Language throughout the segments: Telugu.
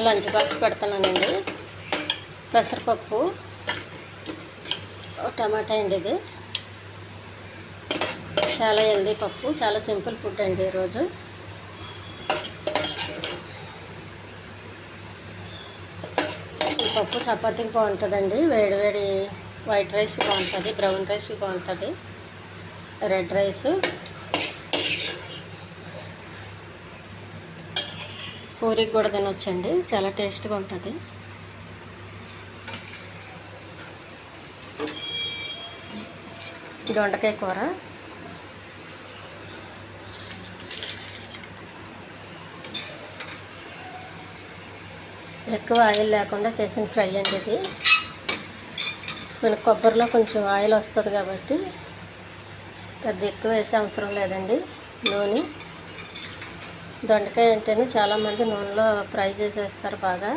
లంచ్ బాక్స్ పెడుతున్నానండి. పెసరపప్పు, టమాటా అండి. ఇది చాలా హెల్దీ పప్పు, చాలా సింపుల్ ఫుడ్ అండి ఈరోజు. ఈ పప్పు చపాతీకి బాగుంటుందండి. వేడివేడి వైట్ రైస్ బాగుంటుంది, బ్రౌన్ రైస్ బాగుంటుంది, రెడ్ రైస్, పూరికి కూడా తినొచ్చండి. చాలా టేస్ట్గా ఉంటుంది. దొండకాయ కూర, ఎక్కువ ఆయిల్ లేకుండా చేసిన ఫ్రై అండి ఇది. మనకు కొబ్బరిలో కొంచెం ఆయిల్ వస్తుంది కాబట్టి పెద్ద ఎక్కువ వేసే అవసరం లేదండి. నూనె, దొండకాయ అంటేనే చాలామంది నూనెలో ఫ్రై చేసేస్తారు బాగా.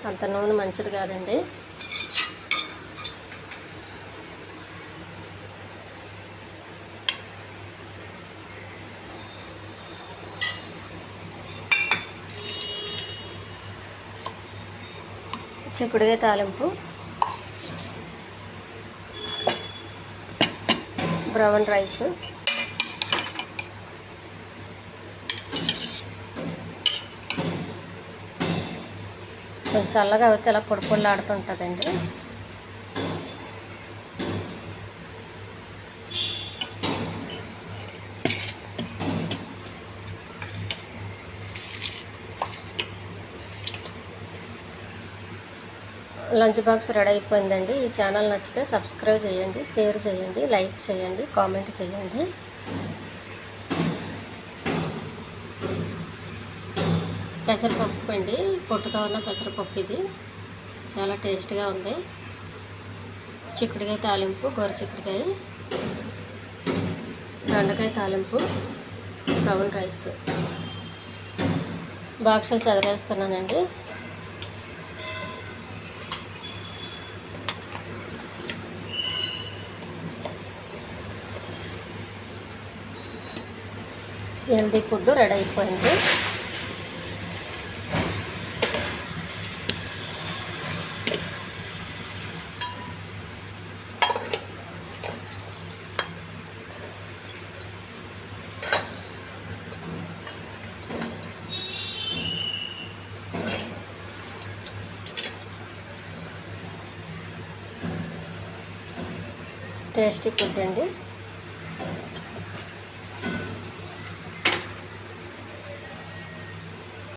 అంత నూనె మంచిది కాదండి. చిక్కుడుకాయ తాలింపు, బ్రౌన్ రైస్, కొంచెం చల్లగా అయితే ఇలా పొడి పొడిలాడుతుంటుందండి. లంచ్ బాక్స్ రెడీ అయిపోయిందండి. ఈ ఛానల్ నచ్చితే సబ్స్క్రైబ్ చేయండి, షేర్ చేయండి, లైక్ చేయండి, కామెంట్ చేయండి. పెసరపప్పు అండి, పొట్టుతో ఉన్న పెసరపప్పు. ఇది చాలా టేస్ట్గా ఉంది. చిక్కుడుకాయ తాలింపు, గోరు చిక్కుడుకాయ, దొండకాయ తాలింపు, బ్రౌన్ రైస్. బాక్సులు చదివేస్తున్నానండి. హెల్దీ ఫుడ్ రెడీ అయిపోయింది. టేస్టీ ఫుడ్ అండి.